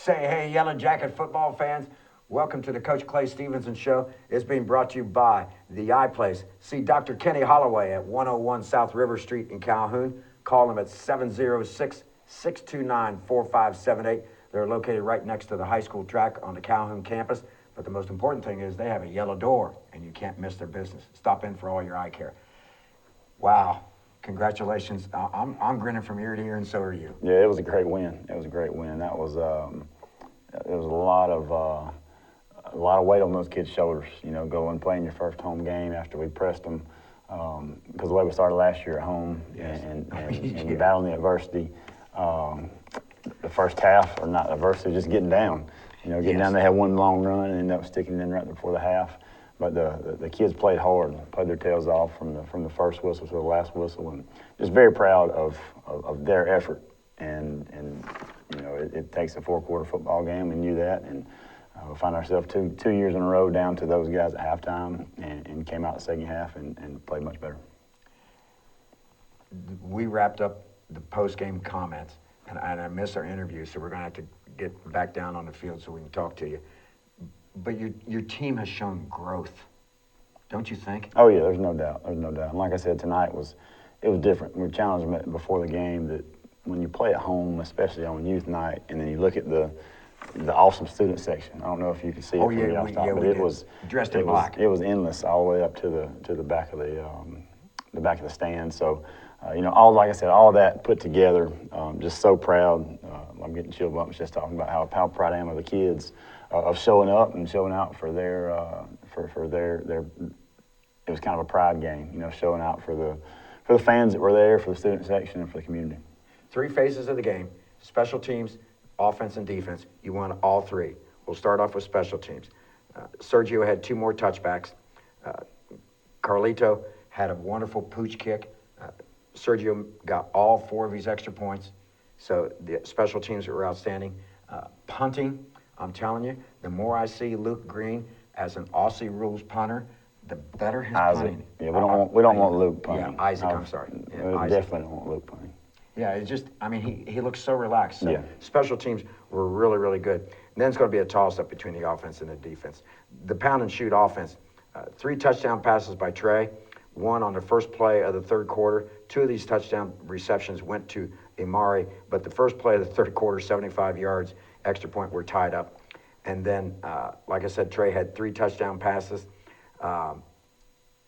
Say hey, Yellow Jacket football fans. Welcome to the Coach Clay Stevenson Show. It's being brought to you by The Eye Place. See Dr. Kenny Holloway at 101 South River Street in Calhoun. Call him at 706-629-4578. They're located right next to the high school track on the Calhoun campus. But the most important thing is they have a yellow door, and you can't miss their business. Stop in for all your eye care. Wow. Congratulations. I'm grinning from ear to ear, and so are you. Yeah, it was a great win. It was a great win. That was it was a lot of weight on those kids' shoulders. You know, going playing your first home game after we pressed them, because the way we started last year at home, Yes. and yeah. Battling the adversity. The first half, or not adversity, just getting down. You know, getting Yes. down. They had one long run and ended up sticking it in right before the half. But the kids played hard, played their tails off from the first whistle to the last whistle, and just very proud of their effort. And you know, it takes a 4-quarter football game. We knew that, and we find ourselves two years in a row down to those guys at halftime, and came out the second half and played much better. We wrapped up the post-game comments, and I missed our interview, so we're going to have to get back down on the field so we can talk to you. But your team has shown growth, don't you think? Oh yeah, there's no doubt. There's no doubt. And like I said, tonight it was different. We challenged them before the game that when you play at home, especially on youth night, and then you look at the awesome student section. I don't know if you can see it from the outside, but it was dressed in black. It was endless all the way up to the back of the back of the stand. So. You know, like I said, all that put together, just so proud. I'm getting chill bumps just talking about how proud I am of the kids of showing up and showing out for their it was kind of a pride game, you know, showing out for the fans that were there, for the student section, and for the community. 3 phases of the game: special teams, offense, and defense. You won all 3. We'll start off with special teams. Sergio had 2 more touchbacks. Carlito had a wonderful pooch kick. Sergio got all 4 of his extra points, so the special teams were outstanding. Punting, I'm telling you, the more I see Luke Green as an Aussie rules punter, the better his Isaac. punting. Yeah, we don't want Luke punting. Yeah, Isaac. I'm sorry. Yeah, we Isaac. definitely don't want Luke punting. Yeah, it's just, I mean, he looks so relaxed. So yeah. Special teams were really, really good. And then it's going to be a toss-up between the offense and the defense. The pound-and-shoot offense, 3 touchdown passes by Trey, 1 on the first play of the third quarter. 2 of these touchdown receptions went to Imari, but the first play of the third quarter, 75 yards, extra point, were tied up. And then, like I said, Trey had 3 touchdown passes.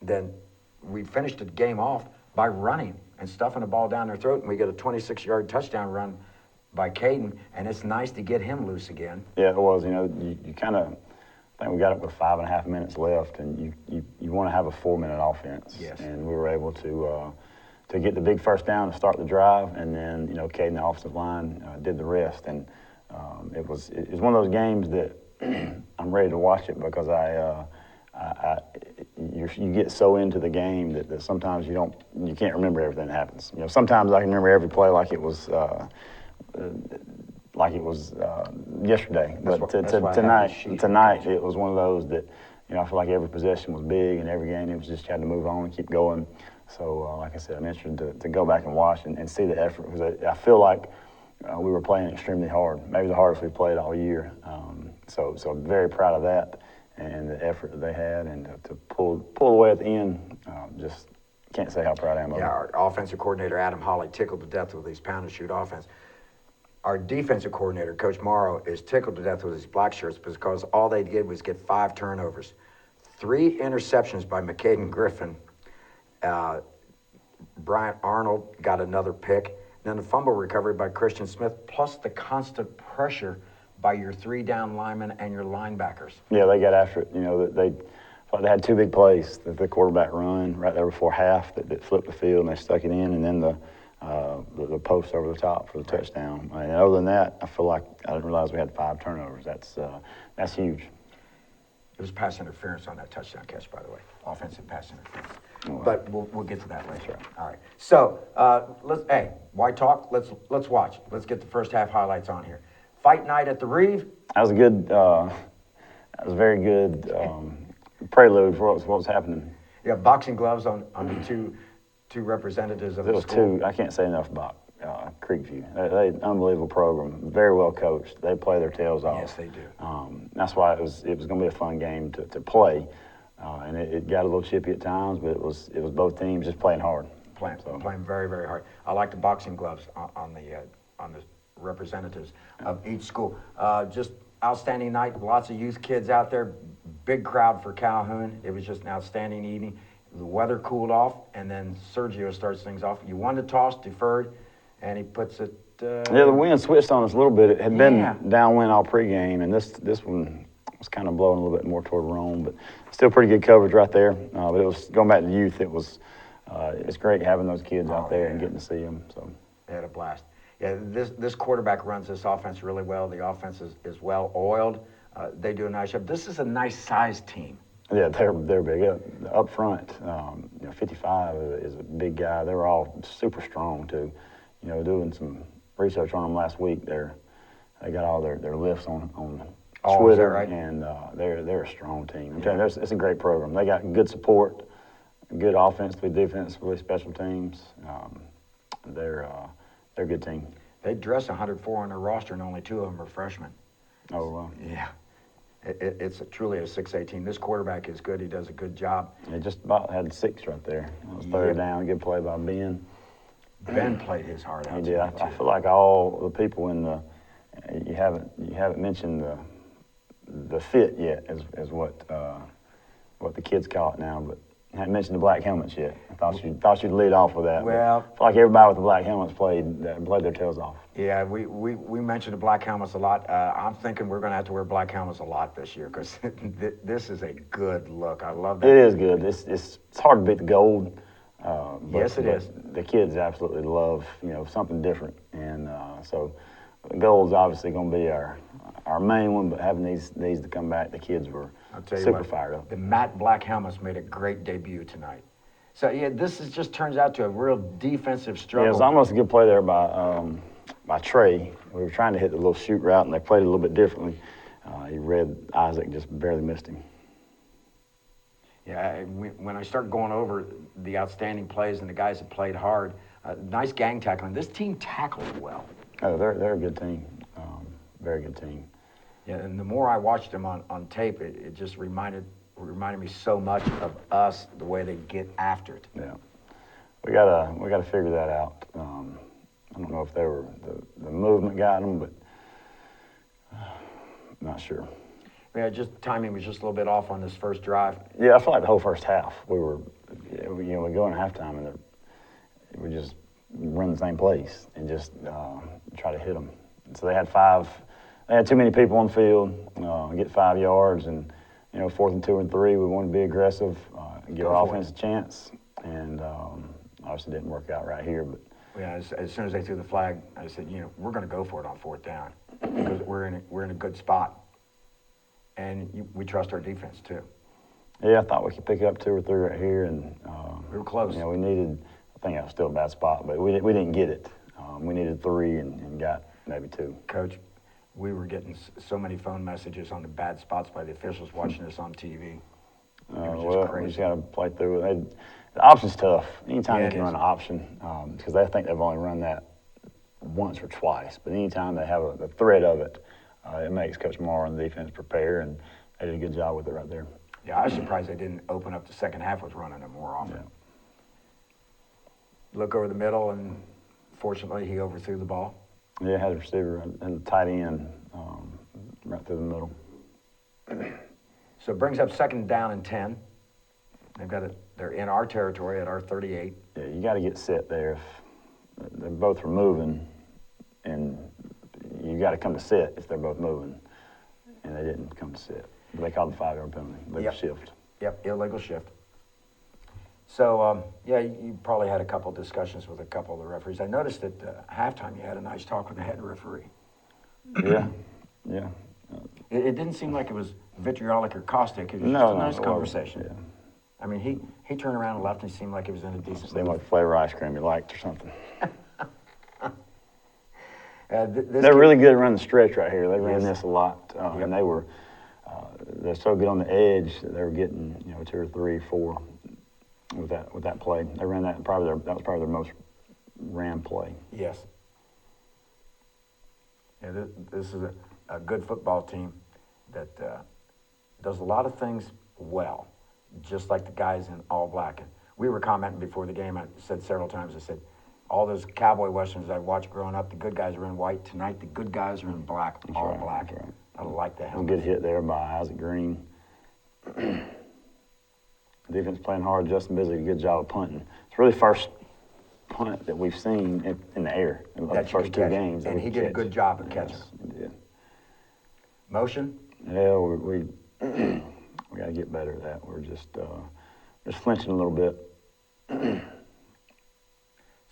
Then we finished the game off by running and stuffing the ball down their throat, and we get a 26-yard touchdown run by Caden, and it's nice to get him loose again. Yeah, it was. You know, you kind of, I think we got it with 5.5 minutes left, and you want to have a 4-minute offense. Yes. And we were able to get the big first down to start the drive, and then, you know, Caden, the offensive line, did the rest. And it was one of those games that I'm ready to watch it, because you get so into the game that sometimes you can't remember everything that happens. You know, sometimes I can remember every play like it was yesterday. But tonight it was one of those that, you know, I feel like every possession was big, and every game it was just you had to move on and keep going. So like I said, I'm interested to go back and watch and see the effort, because I feel like we were playing extremely hard, maybe the hardest we played all year. So I'm very proud of that and the effort that they had, and to pull away at the end, just can't say how proud I am of it. Yeah, our offensive coordinator, Adam Holly, tickled to death with his pound-and-shoot offense. Our defensive coordinator, Coach Morrow, is tickled to death with his black shirts, because all they did was get 5 turnovers. 3 interceptions by McCaden Griffin. Bryant Arnold got another pick. And then a fumble recovery by Christian Smith, plus the constant pressure by your 3 down linemen and your linebackers. Yeah, they got after it. You know, they had 2 big plays. The quarterback run right there before half that flipped the field, and they stuck it in, and then the post over the top for the touchdown. And other than that, I feel like I didn't realize we had 5 turnovers. That's huge. It was pass interference on that touchdown catch, by the way. Offensive pass interference. Wow. But we'll get to that later. Right. All right. So why talk? Let's watch. Let's get the first half highlights on here. Fight night at the Reeve. That was a good. That was a very good prelude for what was happening. Yeah, boxing gloves on the two representatives of the school. I can't say enough about Creekview. They unbelievable program, very well coached. They play their tails off. Yes, they do. That's why it was going to be a fun game to play, and it got a little chippy at times, but it was both teams just playing hard. Playing very, very hard. I like the boxing gloves on the representatives of each school. Just outstanding night. Lots of youth kids out there. Big crowd for Calhoun. It was just an outstanding evening. The weather cooled off, and then Sergio starts things off. You won the toss, deferred, and he puts it. Yeah, the wind switched on us a little bit. It had been downwind all pregame, and this one was kind of blowing a little bit more toward Rome, but still pretty good coverage right there. But it was going back to youth. It's great having those kids out there and getting to see them. So they had a blast. Yeah, this quarterback runs this offense really well. The offense is well oiled. They do a nice job. This is a nice sized team. Yeah, they're big. Up front, 55 is a big guy. They were all super strong too. Doing some research on them last week. They got all their lifts on Twitter, right? And they're a strong team. I'm telling you, it's a great program. They got good support, good offensively, defensively, special teams. They're a good team. They dress 104 on their roster, and only 2 of them are freshmen. Oh, wow. Yeah. It's truly a 6A team. This quarterback is good. He does a good job. They just about had 6 right there. It was third down. Good play by Ben. Ben played his heart out. He did. I feel like all the people in the you haven't mentioned the fit yet is what the kids call it now, but I haven't mentioned the black helmets yet. I thought you'd lead off with that. Well, I feel like everybody with the black helmets played their tails off. Yeah, we mentioned the black helmets a lot. I'm thinking we're going to have to wear black helmets a lot this year because this is a good look. I love that. It is good. It's hard to beat the gold. Yes, it is. The kids absolutely love something different, and so the gold's obviously going to be our main one. But having these to come back, the kids were super fired up. The matte black helmets made a great debut tonight. So yeah, just turns out to a real defensive struggle. Yeah, it was almost a good play there by Trey. We were trying to hit the little shoot route, and they played it a little bit differently. He read Isaac, just barely missed him. Yeah, when I start going over the outstanding plays and the guys that played hard, nice gang tackling. This team tackled well. Oh, they're a good team. Very good team. Yeah, and the more I watched them on tape, it just reminded me so much of us, the way they get after it. Yeah, we gotta figure that out. I don't know if they were the movement got them, but not sure. Yeah, timing was just a little bit off on this first drive. Yeah, I feel like the whole first half we go into halftime and we just run the same plays and just try to hit them. So they had 5. They had too many people on the field. Get 5 yards, and 4th and 2 and 3, we wanted to be aggressive, give our offense a chance, and obviously didn't work out right here. But yeah, as soon as they threw the flag, I said, we're going to go for it on 4th down because we're in a good spot, and we trust our defense too. Yeah, I thought we could pick up 2 or 3 right here, and we were close. We needed. I think that was still a bad spot, but we didn't get it. We needed 3 and got maybe 2. Coach, we were getting so many phone messages on the bad spots by the officials watching us on TV. We just got to play through it. The option's tough. Anytime you can run an option, because they think they've only run that once or twice, but anytime they have the threat of it, it makes Coach Morrow and the defense prepare, and they did a good job with it right there. Yeah, I was surprised they didn't open up the second half with running it more often. Yeah. Look over the middle, and fortunately he overthrew the ball. Yeah, had a receiver and the tight end right through the middle. So it brings up 2nd down and 10. They're in our territory at our 38. Yeah, you got to get set there. If they're both are moving, and you got to come to set if they're both moving, and they didn't come to set. But they called the 5-yard penalty. Illegal shift. Yep, illegal shift. So, you probably had a couple discussions with a couple of the referees. I noticed at halftime you had a nice talk with the head referee. Yeah. It didn't seem like it was vitriolic or caustic. It was just a nice conversation. Yeah. I mean, he turned around and left and seemed like he was in a decent mood. Seemed like flavor ice cream he liked or something. They're really good at running the stretch right here. They ran this a lot, and they're so good on the edge that they were getting 2 or 3, 4 with that play. They ran that that was probably their most ran play. Yes. Yeah, this is a good football team that does a lot of things well, just like the guys in all black. And we were commenting before the game. I said several times. I said, all those cowboy westerns I watched growing up, the good guys are in white. Tonight, the good guys are in black, That's all right, black. that's right. I like that. A good hit there by Isaac Green. Defense playing hard. Justin Bisley, good job of punting. It's really first punt that we've seen in the air in the first two games. And he did a good job of catching. Yes, he did. Motion? Yeah, we got to get better at that. We're just flinching a little bit.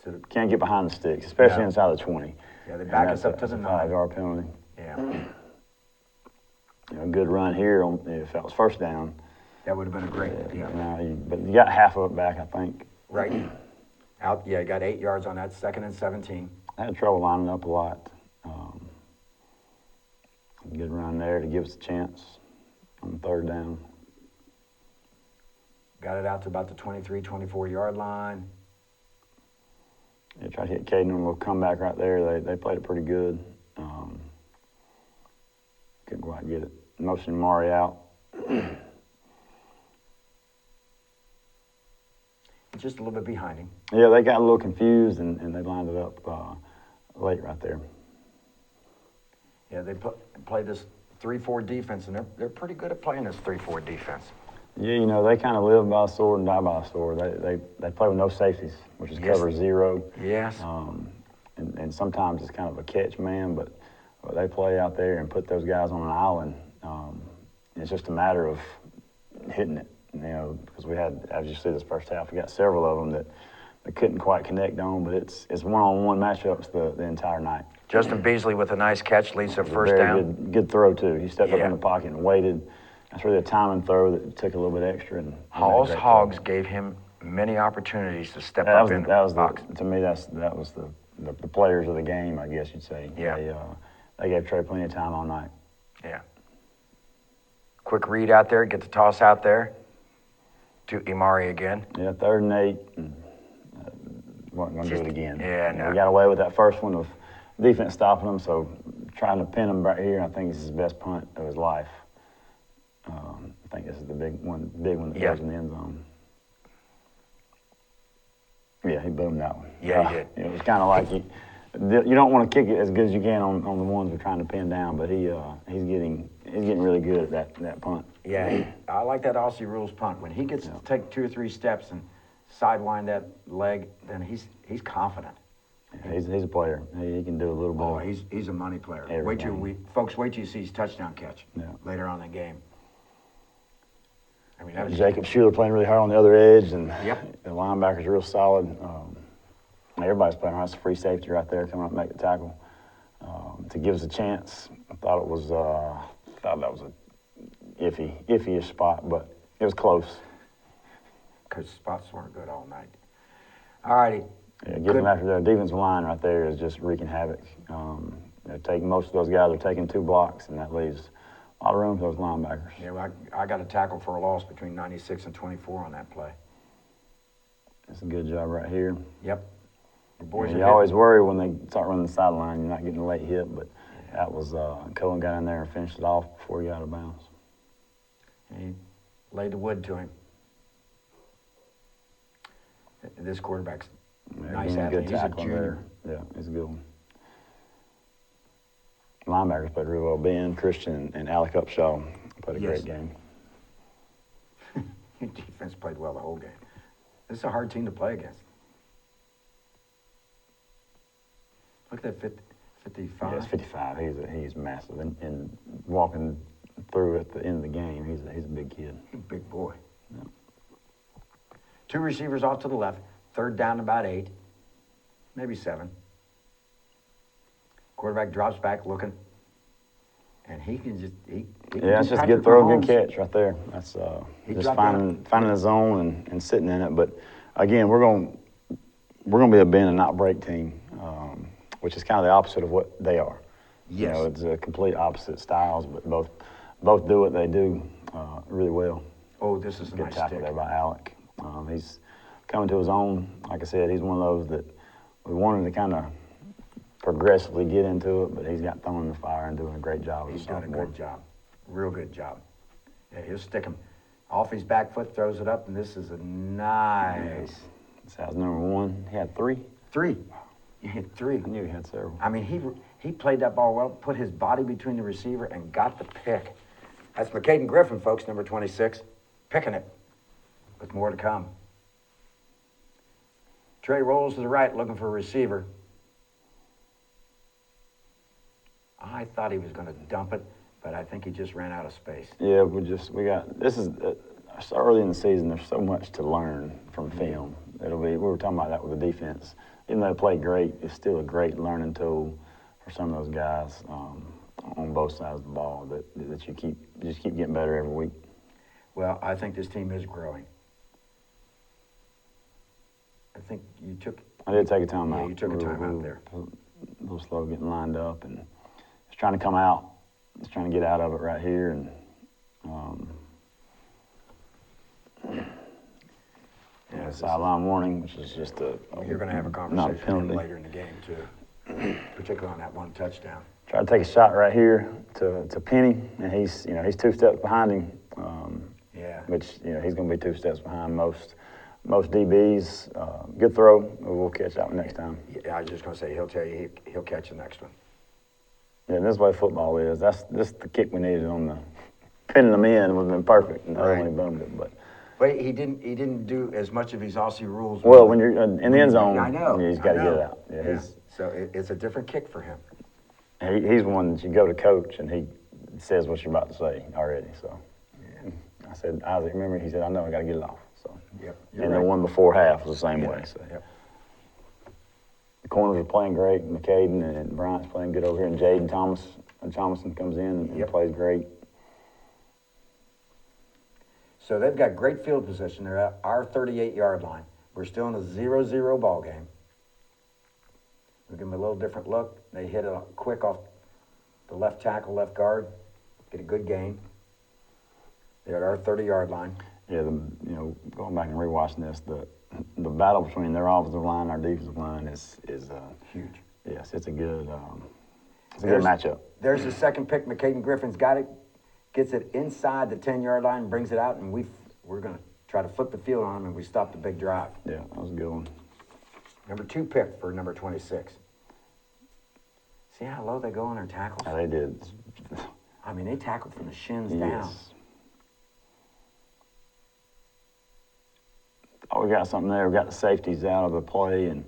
So Can't get behind the sticks, especially No. inside the 20. Yeah, they back us up to the 9. 5-yard penalty. Yeah, You know, good run here if that was first down. that would have been a great. Yeah, But you got half of it back, I think. right. Out. Yeah, you got 8 yards on that. 2nd and 17. I had trouble lining up a lot. Good run there to give us a chance on 3rd down. Got it out to about the 23, 24-yard line. They tried to hit Caden on a little comeback right there. They played it pretty good. Couldn't quite get it. Motion Mari out. Just a little bit behind him. Yeah, they got a little confused and they lined it up late right there. Yeah, they play this 3-4 defense, and they're pretty good at playing this 3-4 defense. Yeah, you know, they kind of live by a sword and die by a sword. They play with no safeties, which is cover 0. Yes. And sometimes it's kind of a catch man, but they play out there and put those guys on an island. It's just a matter of hitting it, you know, because we had, as you see this first half, we got several of them that they couldn't quite connect on, but it's one-on-one matchups the entire night. Justin Beasley with a nice catch leads to first Very down. good throw, too. He stepped up Yeah. in the pocket and waited. That's really a timing throw that took a little bit extra. And Hall's made a great Hogs throw. gave him many opportunities to step That up was, in the that was box. to me, that was the players of the game, I guess you'd say. Yeah. They gave Trey plenty of time all night. Yeah. Quick read out there, get the toss out there to Imari again. Yeah, 3rd and 8. And, wasn't going to do it again. Yeah, You know, no. We got away with that first one of defense stopping him, so trying to pin him right here, I think this is his best punt of his life. I think this is the big one that goes in the end zone. Yeah, he boomed that one. Yeah, he did. It was kind of like you don't want to kick it as good as you can on the ones we're trying to pin down, but he's getting really good at that punt. Yeah, I like that Aussie rules punt. When he gets to take 2 or 3 steps and sidewind that leg, then he's confident. Yeah, he's a player. He can do a little bit. Oh, he's a money player. Wait till you see his touchdown catch later on in the game. I mean, that was Jacob Schuler playing really hard on the other edge, and Yep. the linebackers are real solid. Everybody's playing hard. It's a free safety right there coming up to make the tackle. To give us a chance, I thought that was a iffy-ish spot, but it was close. because spots weren't good all night. All righty. Yeah, getting after the defensive line right there is just wreaking havoc. They're taking most of those guys are taking 2 blocks, and that leaves a lot of room for those linebackers. Yeah, well, I got a tackle for a loss between 96 and 24 on that play. That's a good job right here. Yep. The boys You are always worry when they start running the sideline, you're not getting a late hit, but that was Calhoun got in there and finished it off before he got out of bounds. He laid the wood to him. This quarterback's nice Again, athlete. good He's a tackle junior. there. Yeah, he's a good one. Linebackers played really well. Ben, Christian, and Alec Upshaw played a Yes. great game. Defense played well the whole game. This is a hard team to play against. Look at that 55. Yeah, it's 55. He's massive, and walking through at the end of the game, he's a big kid. Big boy. Yeah. 2 receivers off to the left. 3rd down about 8, maybe 7. Quarterback drops back looking, and he can just he can Yeah, it's do just a Patrick good throw, Mahomes. good catch right there. That's He just dropped finding the zone and sitting in it. But again, we're going to be a bend and not break team, which is kind of the opposite of what they are. Yes. You know, it's a complete opposite styles, but both do what they do really well. Oh, this is a Good nice tackle stick. there by Alec. He's coming to his own. Like I said, he's one of those that we wanted to kind of progressively get into it, but he's got thrown in the fire and doing a great job. He's doing a good job, real good job. Yeah, he'll stick him off his back foot, throws it up, and this is a nice. This was number one. He had three. Three. You hit three. I knew he had several. I mean, he played that ball well, put his body between the receiver, and got the pick. That's McCaden Griffin, folks, number 26, picking it, with more to come. Trey rolls to the right, looking for a receiver. I thought he was going to dump it, but I think he just ran out of space. Yeah, this is so early in the season. There's so much to learn from film. We were talking about that with the defense. Even though they play great, it's still a great learning tool for some of those guys on both sides of the ball that you just keep getting better every week. Well, I think this team is growing. I think you took. I did take a timeout. Yeah, you took a timeout there. A little slow getting lined up, and just trying to come out. Just trying to get out of it right here, and sideline warning, which is just you're going to have a conversation later in the game too, particularly on that one touchdown. Try to take a shot right here to Penny, and he's 2 steps behind him. Which he's going to be 2 steps behind most DBs. Good throw. We'll catch that one next time. Yeah, I was just going to say he'll tell you he'll catch the next one. Yeah, this is the way football is. This the kick we needed on the pinning them in would have been perfect, and I only boomed it. But he didn't do as much of his Aussie rules. Well, when you're in the end zone, I know he's got to get it out. Yeah. So it's a different kick for him. He's one that you go to coach and he says what you're about to say already. So I said, Isaac, remember? He said, I know, I got to get it off. So and the one before half was the same way. So the corners are playing great. McCaden and Bryant's playing good over here, and Jaden Thomason comes in and plays great. So they've got great field position. They're at our 38-yard line. We're still in a 0-0 ball game. We give them a little different look. They hit it quick off the left tackle, left guard, get a good gain. They're at our 30-yard line. Yeah, going back and rewatching this, the battle between their offensive line and our defensive line is huge. Yes, it's a good good matchup. There's the second pick. McCaden Griffin's got it, gets it inside the 10-yard line, brings it out, and we're going to try to flip the field on them, and we stop the big drive. Yeah, that was a good one. Number 2 pick for number 26. See how low they go on their tackles? Yeah, they did. I mean, they tackle from the shins down. Oh, we got something there. We got the safeties out of the play and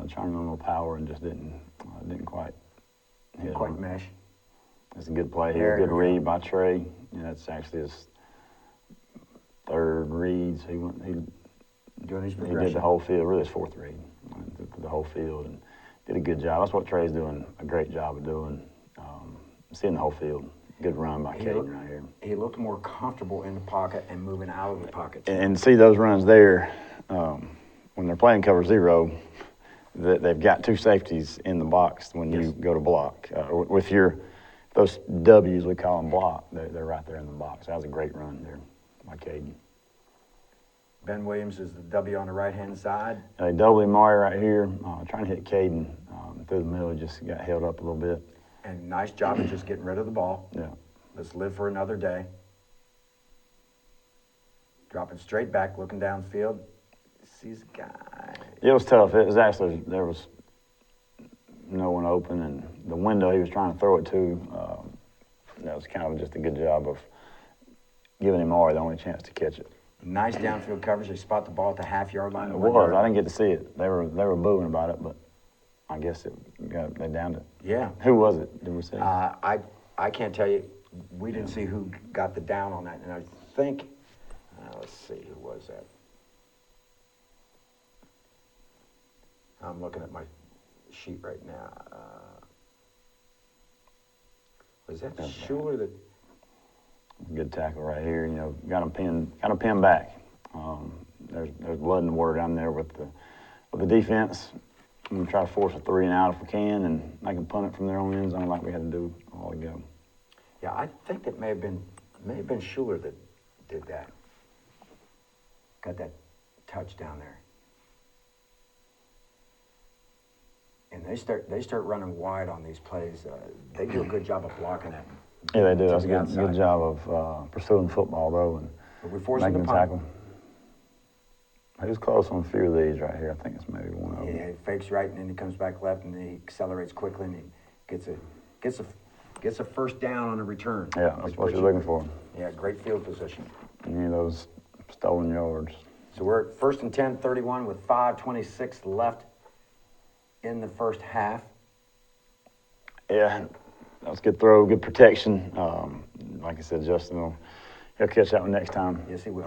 trying to run a little power and just didn't quite hit. Quite mesh. That's a good play here. Good read by Trey. That's actually his 3rd read. So he did the whole field. Really, his 4th read. The whole field and did a good job. That's what Trey's doing a great job of doing. Seeing the whole field. Good run by Caden right here. He looked more comfortable in the pocket and moving out of the pocket. And see those runs there, when they're playing cover 0, they've got 2 safeties in the box when you go to block. With those W's, we call them block, they're right there in the box. That was a great run there by Caden. Ben Williams is the W on the right-hand side. They double Mari right here, trying to hit Caden through the middle. Just got held up a little bit. And nice job of just getting rid of the ball. Yeah. Let's live for another day. Dropping straight back, looking downfield. Sees a guy. It was tough. It was actually, there was no one open, and the window he was trying to throw it to, that was kind of just a good job of giving him Mari the only chance to catch it. Nice downfield coverage. They spot the ball at the half-yard line. It was. I didn't get to see it. They were booing about it, but I guess they downed it. Yeah. Who was it? Did we see? I can't tell you. We didn't see who got the down on that, and I think. Let's see, who was that? I'm looking at my sheet right now. Was that Schuler that? Good tackle right here. Got him pinned back. There's blood in the water down there with the defense. I'm gonna try to force a 3 and out if we can, and I can punt it from their own end zone like we had to do a while ago. Yeah, I think that may have been Schuler that did that. Got that touch down there. And they start running wide on these plays. They do a good job of blocking it. Yeah, they do. To That's a the good outside. job of pursuing football, though, and But we force him making to the punt. tackle. He was close on a few of these right here. I think it's maybe one of them. Yeah, he fakes right, and then he comes back left, and then he accelerates quickly, and he gets a first down on a return. Yeah, that's what you're looking for. Yeah, great field position. Any of those stolen yards. So we're at 1st and 10, 31 with 5:26 left in the first half. Yeah, that was a good throw, good protection. Like I said, Justin he'll catch that one next time. Yes, he will.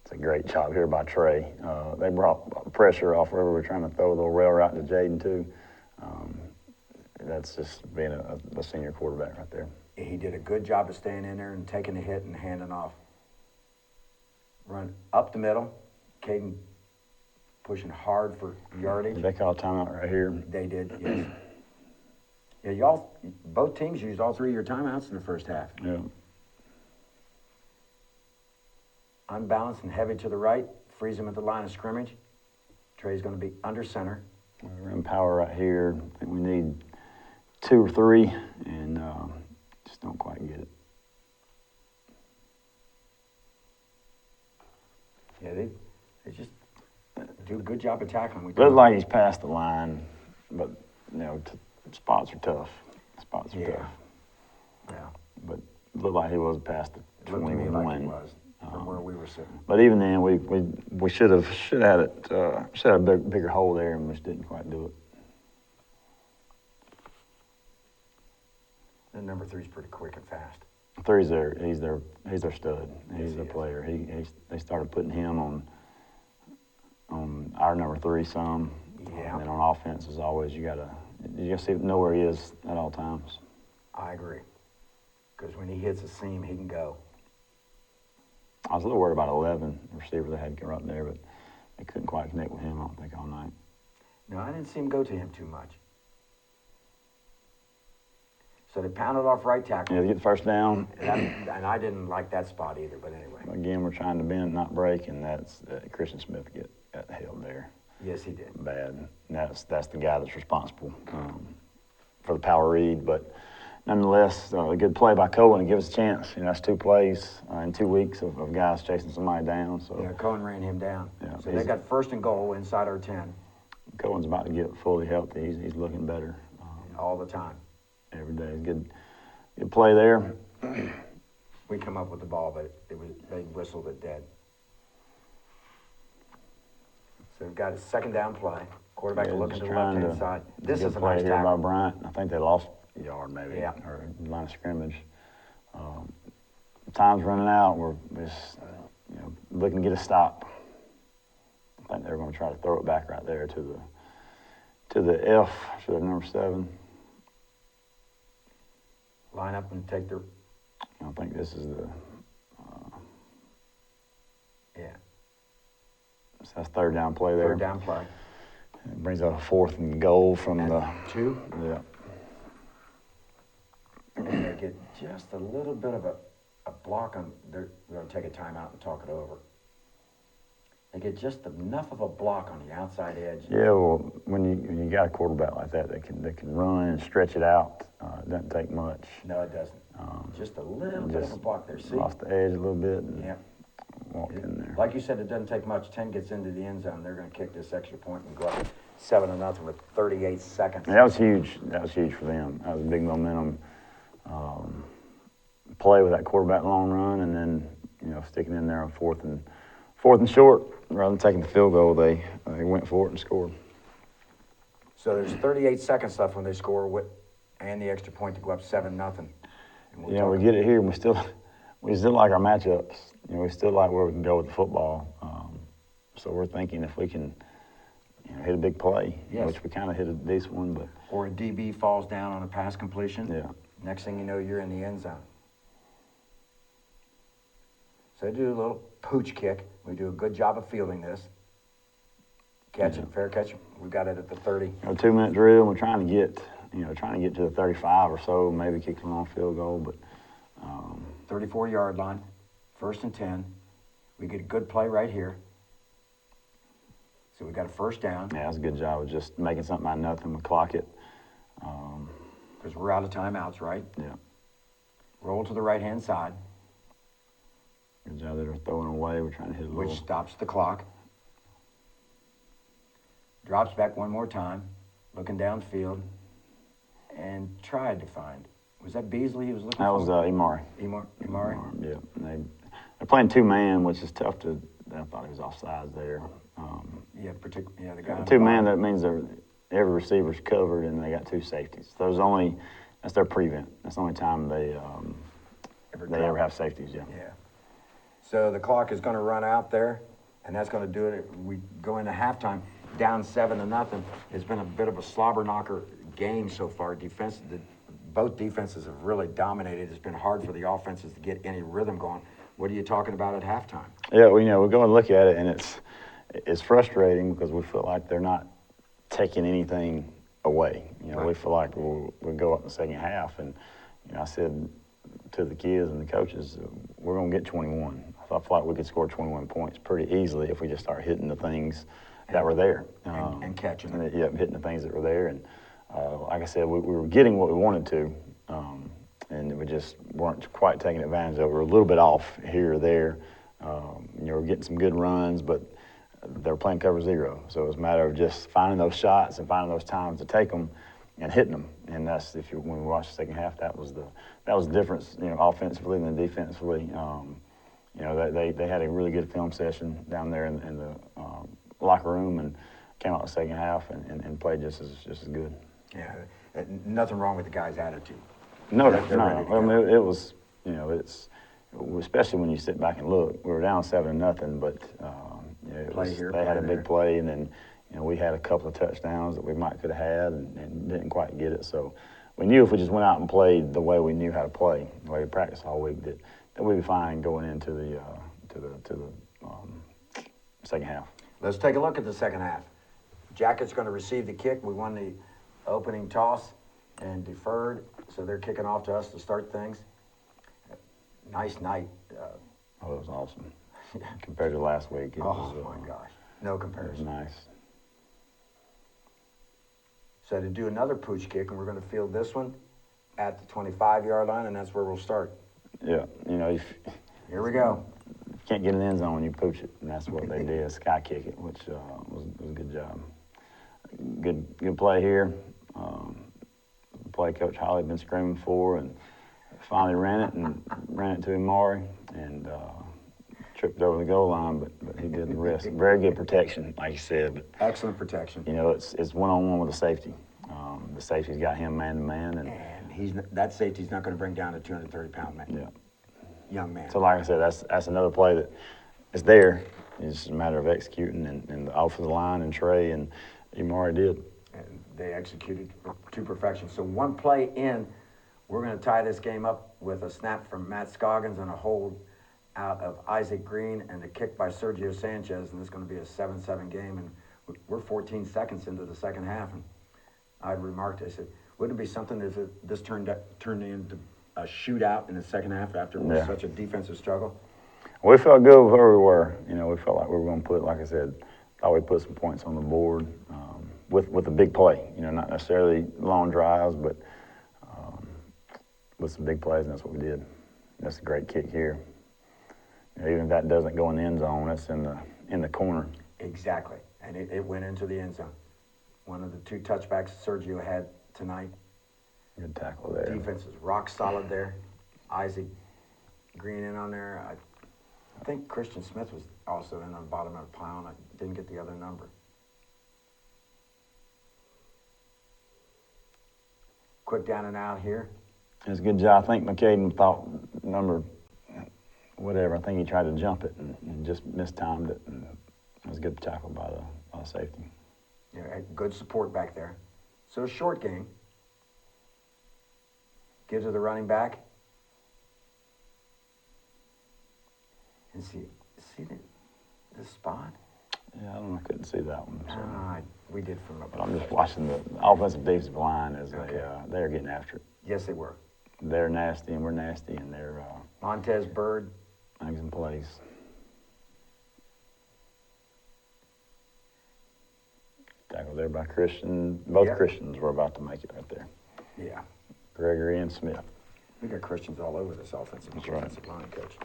It's a great job here by Trey. They brought pressure off wherever we're trying to throw a little rail route to Jaden too. That's just being a senior quarterback right there. He did a good job of staying in there and taking the hit and handing off. Run up the middle. Caden pushing hard for yardage. They call a timeout right here. They did, yes. Yeah, both teams used all 3 of your timeouts in the first half. Yeah. Unbalanced and heavy to the right, frees him at the line of scrimmage. Trey's going to be under center. We're in power right here. I think we need 2 or 3, and just don't quite get it. Yeah, they just do a good job of tackling. Looks like he's past the line, but spots are tough. Spots are tough. Yeah. But it looked like he was past the Looked to me 21. like he was from where we were sitting. But even then, we should have had it should have a bigger hole there, and we just didn't quite do it. And number 3's pretty quick and fast. 3's he's their stud. He's Yes, their he player. They started putting him on our number 3 some. Yeah. And then on offense, as always, you gotta know where he is at all times. I agree. Because when he hits a seam, he can go. I was a little worried about 11 receiver they had right there, but they couldn't quite connect with him, I don't think, all night. No, I didn't see him go to him too much. So they pounded off right tackle. Yeah, they get the first down. And I didn't like that spot either, but anyway. Again, we're trying to bend, not break, and that's Christian Smith got held there. Yes, he did. Bad. And that's the guy that's responsible for the power read. But nonetheless, a good play by Calhoun to give us a chance. That's 2 plays in 2 weeks of guys chasing somebody down. So Yeah, Cohen ran him down. Yeah, So they got 1st and goal inside our 10 Calhoun's about to get fully healthy. He's looking better all the time. every day. Good play there. We come up with the ball, but they whistled it dead. So we've got a 2nd down play. Quarterback Yeah, looking just to the trying left-hand to- side. This Good is a play nice here by tackle. Bryant. I think they lost a yard maybe, Yeah. or line of scrimmage. Time's running out. We're just looking to get a stop. I think they're going to try to throw it back right there to the F, to the number 7. Line up and take their, I think this is yeah, that's 3rd down play there. 3rd down play. It brings up a 4th and goal from And the 2. yeah. And they get just a little bit of a block on, they're going to take a timeout and talk it over. They get just enough of a block on the outside edge. Yeah, well, when you got a quarterback like that, they can run and stretch it out. It doesn't take much. No, it doesn't. Just a little bit of a block there. See? Lost the edge a little bit and Yeah. walked in there. Like you said, it doesn't take much. 10 gets into the end zone. They're going to kick this extra point and go up 7-0 with 38 seconds. And that was huge. That was huge for them. That was a big momentum play with that quarterback long run, and then sticking in there on fourth and short rather than taking the field goal. They went for it and scored. So there's 38 seconds left when they score and the extra point to go up 7-0. Yeah, we get it here, and we still like our matchups. We still like where we can go with the football. So we're thinking if we can hit a big play, Yes. which we kind of hit a decent one, but Or a DB falls down on a pass completion. yeah. Next thing you know, you're in the end zone. So they do a little pooch kick. We do a good job of fielding this. Catch it, fair catch. We got it at the 30. 2-minute drill. We're trying to get to the 35 or so, maybe kick a long field goal, but 34-yard line, 1st and 10. We get a good play right here. So we got a first down. Yeah, that was a good job of just making something out of nothing. We clock it. Because we're out of timeouts, right? Yeah. Roll to the right-hand side. Good job that they're throwing away. We're trying to hit a Which little. stops the clock. Drops back one more time, looking downfield, and tried to find. Was that Beasley he was looking for? That was Imari. Imari? Yeah. They're playing two-man, which is tough to. I thought he was offsides there. The guy. Two-man, that means every receiver's covered and they got two safeties. That's their prevent. That's the only time they ever have safeties. Yeah. Yeah. So the clock is going to run out there, and that's going to do it. We go into halftime down 7-0. It's been a bit of a slobber knocker game so far. Both defenses have really dominated. It's been hard for the offenses to get any rhythm going. What are you talking about at halftime? Yeah, we go and look at it, and it's frustrating because we feel like they're not taking anything away. Right. We feel like we go up in the second half, and I said to the kids and the coaches, we're going to get 21. I feel like we could score 21 points pretty easily if we just start hitting the things that were there. And catching them. Yeah, hitting the things that were there. And like I said, we were getting what we wanted to, and we just weren't quite taking advantage of it. We were a little bit off here or there. We're getting some good runs, but they were playing cover zero. So it was a matter of just finding those shots and finding those times to take them and hitting them. And that's when we watched the second half, that was the difference, offensively and defensively. They had a really good film session down there in the locker room and came out the second half and played just as good. Yeah, nothing wrong with the guys' attitude. No. I mean, it was, it's especially when you sit back and look. We were down 7-0, but they had a big play, and then we had a couple of touchdowns that we could have had and didn't quite get it. So we knew if we just went out and played the way we knew how to play, the way we practiced all week, that we'd be fine going into the second half. Let's take a look at the second half. Jackets going to receive the kick. We won the opening toss and deferred, so they're kicking off to us to start things. Nice night. It was awesome. Compared to last week. My gosh. No comparison. It was nice. So to do another pooch kick, and we're going to field this one at the 25-yard line, and that's where we'll start. Yeah. Here we go. If you can't get an end zone, you pooch it, and that's what they did, sky kick it, which was a good job. Good play here. The play Coach Holly had been screaming for, and finally ran it to Imari, and tripped over the goal line, but he did the rest. Very good protection, like you said. But, excellent protection. It's one-on-one with the safety. The safety's got him man-to-man. And that safety's not going to bring down a 230-pound man. Yeah. Young man. So like I said, that's another play that is there. It's just a matter of executing, and the offensive line and Trey and Imari did. And they executed to perfection. So one play in, we're going to tie this game up with a snap from Matt Scoggins and a hold out of Isaac Green and a kick by Sergio Sanchez, and this is going to be a 7-7 game, and we're 14 seconds into the second half, and I remarked, I said, wouldn't it be something if this turned into a shootout in the second half after it was such a defensive struggle? We felt good with where we were. We felt like we were going to put, like I said, thought we'd put some points on the board with a big play. Not necessarily long drives, but with some big plays, and that's what we did. That's a great kick here. Even if that doesn't go in the end zone, it's in the corner. Exactly, and it went into the end zone. One of the two touchbacks Sergio had tonight. Good tackle there. Defense is rock solid there. Isaac Green in on there. I think Christian Smith was also in on the bottom of the pile. I didn't get the other number. Quick down and out here. It's a good job. I think McCaden thought number whatever. I think he tried to jump it and just mistimed it. And it was a good tackle by the safety. Yeah, good support back there. So a short game. Gives it the running back. And see the spot? Yeah, I couldn't see that one. So. We did from up. But I'm just watching the offensive defensive line as they're getting after it. Yes, they were. They're nasty and we're nasty, and they're Montez Bird making some plays. Tackled there by Christian. Both Yep. Christians were about to make it right there. Yeah. Gregory and Smith. We got Christians all over this offensive and That's right. defensive line, Coach.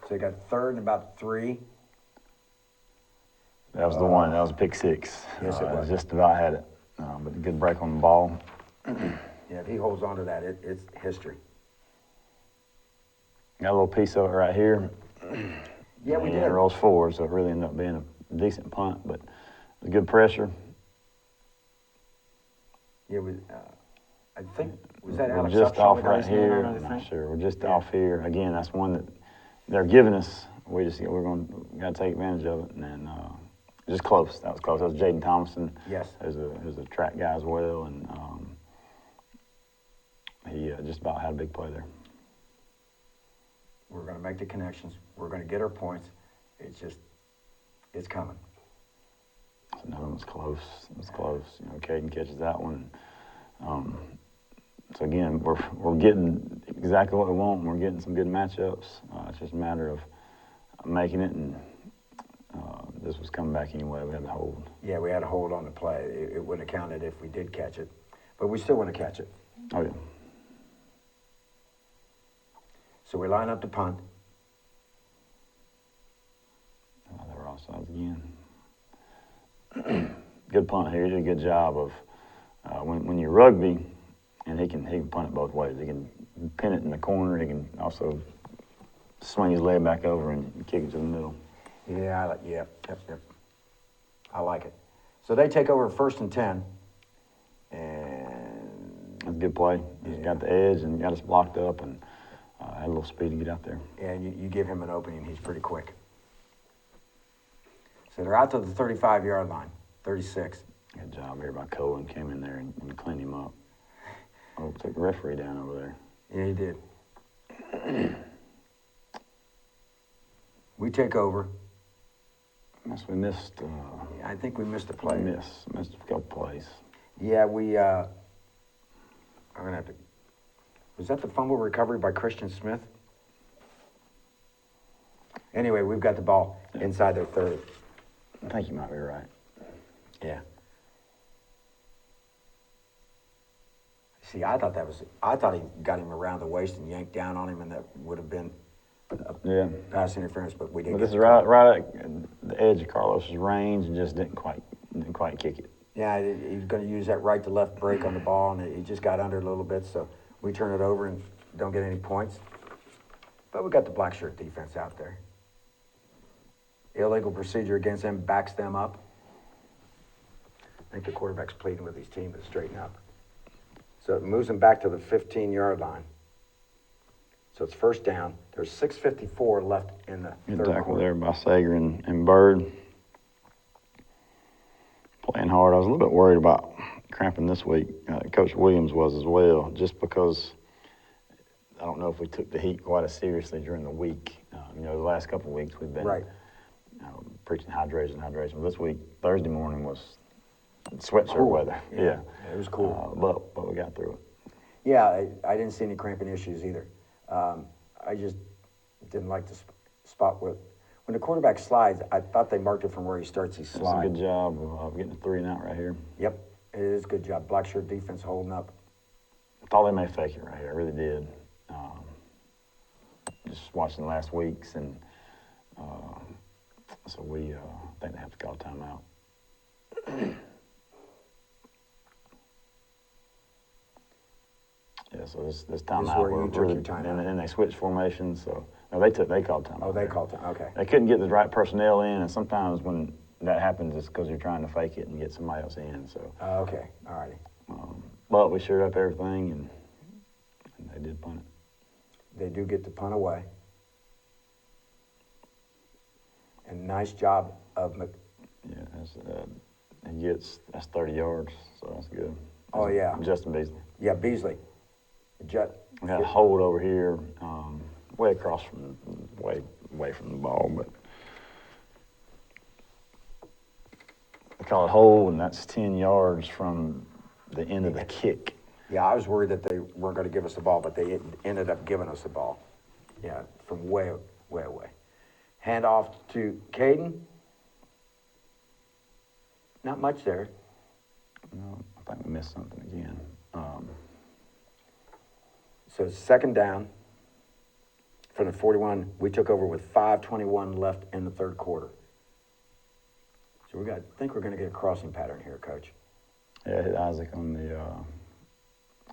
So you got third and about 3. That was the one. That was a pick 6. Yes, it was. Just about had it. But a good break on the ball. Yeah, if he holds on to that, it's history. Got a little piece of it right here. Yeah, we And did. it rolls forward, so it really ended up being a decent punt, but it was good pressure. Yeah, I think, was that We're Alex just Upshaw off that got right his hand here. on it, I I'm not think? sure. We're just Yeah. off here. Again, that's one that they're giving us. We got to take advantage of it. And then just close. That was close. That was Jaden Thompson. Yes. Who's a track guy as well, and he just about had a big play there. We're going to make the connections. We're going to get our points. It's coming. So another one was close. It was close. You know, Caden catches that one. So again, we're getting exactly what we want. And we're getting some good matchups. It's just a matter of making it, and this was coming back anyway. We had to hold. Yeah, we had to hold on the play. It wouldn't have counted if we did catch it, but we still want to catch it. Oh yeah. So we line up the punt. They were offsides again. Good punt here. He did a good job of when you're rugby, and he can punt it both ways. He can pin it in the corner. He can also swing his leg back over and kick it to the middle. Yeah, yep. I like it. So they take over 1st and 10, and That's a good play. He's got the edge and got us blocked up, and had a little speed to get out there. you give him an opening. He's pretty quick. So they're out to the 35-yard line, 36. Good job here by Calhoun. Came in there and cleaned him up. Oh, took the referee down over there. Yeah, he did. We take over. Guess we missed. I think we missed a play. Missed a couple plays. Yeah, I'm gonna have to. Was that the fumble recovery by Christian Smith? Anyway, we've got the ball inside their 30. I think you might be right. Yeah. See, I thought he got him around the waist and yanked down on him, and that would have been Yeah. pass interference, but we didn't. But this is right at the edge of Carlos's range, and just didn't quite kick it. Yeah, he was going to use that right to left break on the ball, and he just got under a little bit, so we turn it over and don't get any points. But we got the black shirt defense out there. Illegal procedure against them backs them up. I think the quarterback's pleading with his team to straighten up. So it moves them back to the 15-yard line. So it's 1st down. There's 6:54 left in the Good third tackle quarter. there by Sager and Bird. Playing hard. I was a little bit worried about cramping this week. Coach Williams was as well, just because I don't know if we took the heat quite as seriously during the week. The last couple of weeks we've been preaching hydration. But this week, Thursday morning was sweatshirt Cool. weather. Yeah. It was cool. But we got through it. Yeah, I didn't see any cramping issues either. I just didn't like the spot when the quarterback slides. I thought they marked it from where he starts his That's slide. a good job of getting a 3 and out right here. Yep, it is a good job. Black shirt defense holding up. I thought they may fake it right here. I really did. Just watching the last weeks, and so we think they have to call timeout. Yeah, so this timeout. where you took your timeout. And then they switched formations. So no, they called timeout. Oh, they called time. Okay. They couldn't get the right personnel in, and sometimes when that happens, it's because you're trying to fake it and get somebody else in. So. Okay. All righty. But we shored up everything, and they did punt it. They do get the punt away. And nice job of Yeah, that's 30 yards, so that's good. Oh, yeah. Justin Beasley. Yeah, Beasley. We got a hold over here, way across from, way away from the ball, but they call it hold, and that's 10 yards from the end of the kick. Yeah, I was worried that they weren't going to give us the ball, but they ended up giving us the ball. Yeah, from way away. Hand off to Caden. Not much there. No, I think we missed something again. So second down from the 41. We took over with 5:21 left in the third quarter. So I think we're going to get a crossing pattern here, Coach. Yeah, hit Isaac on the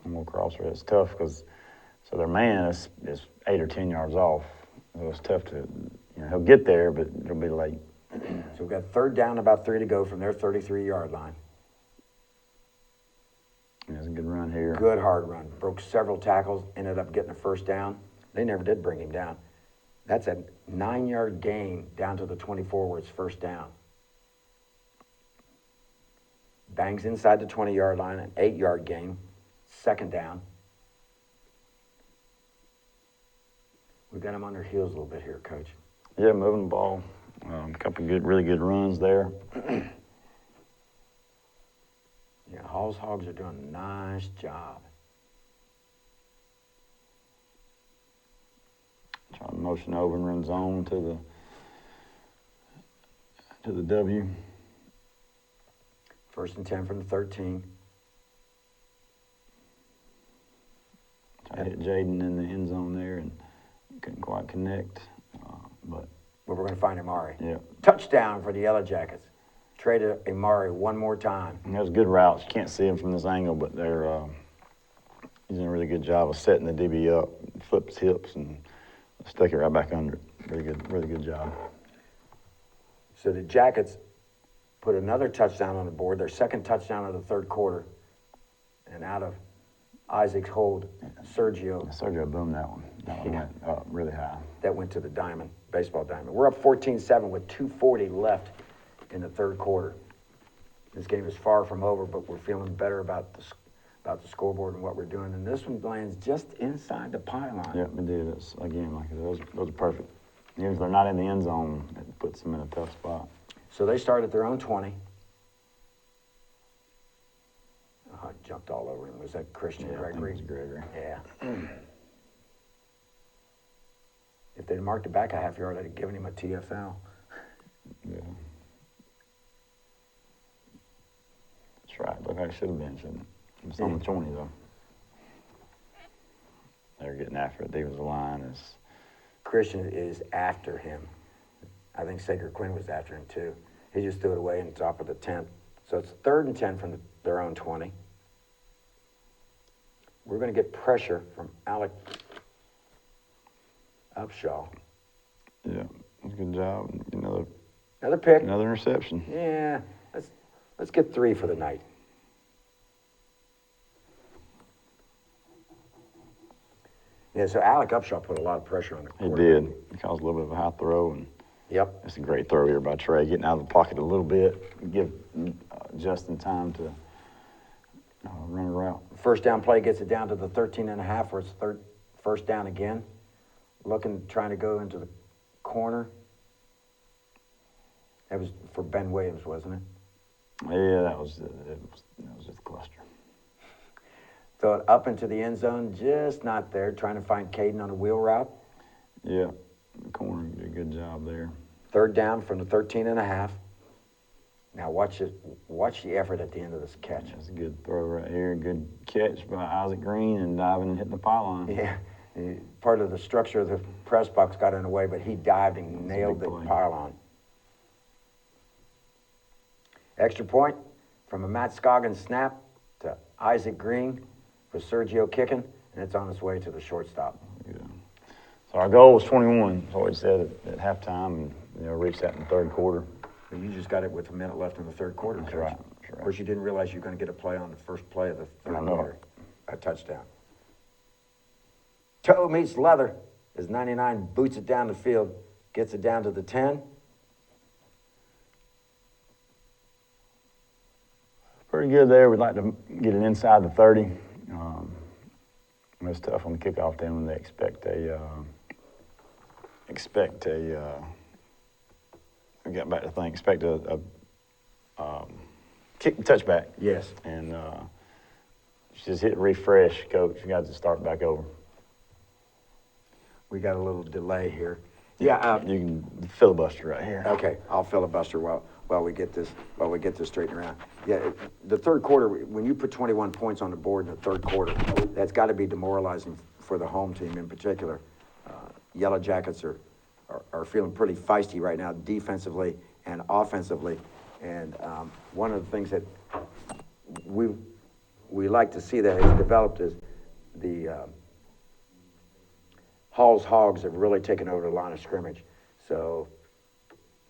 on crosser. It's tough because their man is 8 or 10 yards off. So it's tough to, he'll get there, but it'll be late. So we've got third down, about 3 to go from their 33-yard line. That's a good run here. Good hard run. Broke several tackles, ended up getting a first down. They never did bring him down. That's a 9-yard gain down to the 24 where it's first down. Bangs inside the 20-yard line, an 8-yard gain, second down. We've got them on their heels a little bit here, Coach. Yeah, moving the ball. A couple really good runs there. Yeah, Hall's Hogs are doing a nice job. Trying to motion over and run zone to the W. First and 10 from the 13. I hit Jaden in the end zone there and couldn't quite connect, but We're going to find Amari. yeah. Touchdown for the Yellow Jackets. Traded Amari one more time. And that was good routes. You can't see him from this angle, but he's doing a really good job of setting the DB up, flip his hips, and stick it right back under it. Really good job. So the Jackets put another touchdown on the board, their second touchdown of the third quarter. And out of Isaac's hold, Sergio. Sergio boomed that one. That one went up really high. That went to the diamond, baseball diamond. We're up 14-7 with 2:40 left in the third quarter. This game is far from over, but we're feeling better about the scoreboard and what we're doing. And this one lands just inside the pylon. Yeah, we did. It's, again, like those are perfect. Even if they're not in the end zone, it puts them in a tough spot. So they start at their own 20. Oh, I jumped all over him. Was that Christian Gregory? I think it was Gregory. Yeah. If they'd marked it back a half yard, I'd have given him a TFL. Yeah. That's right. Look like it should have been, shouldn't it? It's on the 20, though. They're getting after it. Defensive line is... Christian is after him. I think Sager Quinn was after him, too. He just threw it away in top of the 10th. So it's 3rd and 10 from their own 20. We're going to get pressure from Alec Upshaw. Yeah, that's a good job. Another pick. Another interception. Yeah, let's get 3 for the night. Yeah, so Alec Upshaw put a lot of pressure on the quarterback. He did. He caused a little bit of a high throw, and Yep. it's a great throw here by Trey, getting out of the pocket a little bit, give Justin time to run a route. First down play gets it down to the 13.5 where it's first down again. Trying to go into the corner. That was for Ben Williams, wasn't it? Yeah, that was just a cluster. Throw it up into the end zone, just not there. Trying to find Caden on a wheel route. Yeah, the corner did a good job there. Third down from the 13.5. Now watch the effort at the end of this catch. That's a good throw right here. Good catch by Isaac Green and diving and hitting the pylon. Yeah, part of the structure of the press box got in the way, but he dived and nailed the pylon. Extra point from a Matt Scoggins snap to Isaac Green for Sergio kicking, and it's on its way to the shortstop. Yeah. So our goal was 21. That's what we said at halftime, and reached that in the third quarter. But you just got it with a minute left in the third quarter, That's Coach. right. That's right. Of course, you didn't realize you were going to get a play on the first play of the third quarter. A touchdown. Toe meets leather as 99 boots it down the field, gets it down to the 10. Pretty good there. We'd like to get it inside the 30. It's tough on the kickoff then when they expect a kick touchback. Yes. And just hit refresh, Coach. You got to start back over. We got a little delay here. Yeah. You can filibuster right here. Okay, I'll filibuster while we get this straightened around. Yeah, the third quarter, when you put 21 points on the board in the third quarter, that's got to be demoralizing for the home team in particular. Yellow Jackets are feeling pretty feisty right now, defensively and offensively. And one of the things that we like to see that has developed is the Hall's Hogs have really taken over the line of scrimmage. So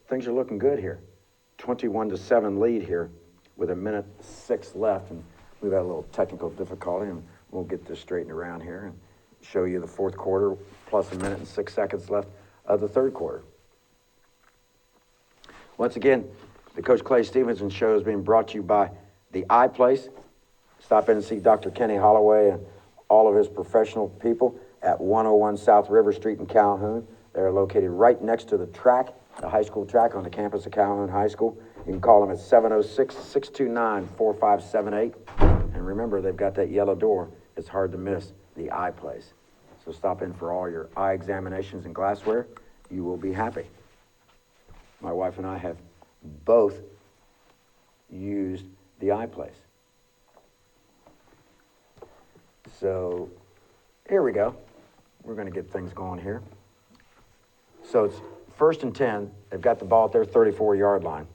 things are looking good here. 21-7 lead here with 1:06 left, and we've had a little technical difficulty, and we'll get this straightened around here and show you the fourth quarter plus 1:06 left of the third quarter. Once again, the Coach Clay Stevenson Show is being brought to you by the iPlace. Stop in and see Dr. Kenny Holloway and all of his professional people at 101 South River Street in Calhoun. They're located right next to the track, the high school track on the campus of Calhoun High School. You can call them at 706-629-4578. And remember, they've got that yellow door. It's hard to miss, the iPlace. So stop in for all your eye examinations and glassware. You will be happy. My wife and I have both used the iPlace. So here we go. We're going to get things going here. So it's 1st and 10. They've got the ball at their 34-yard line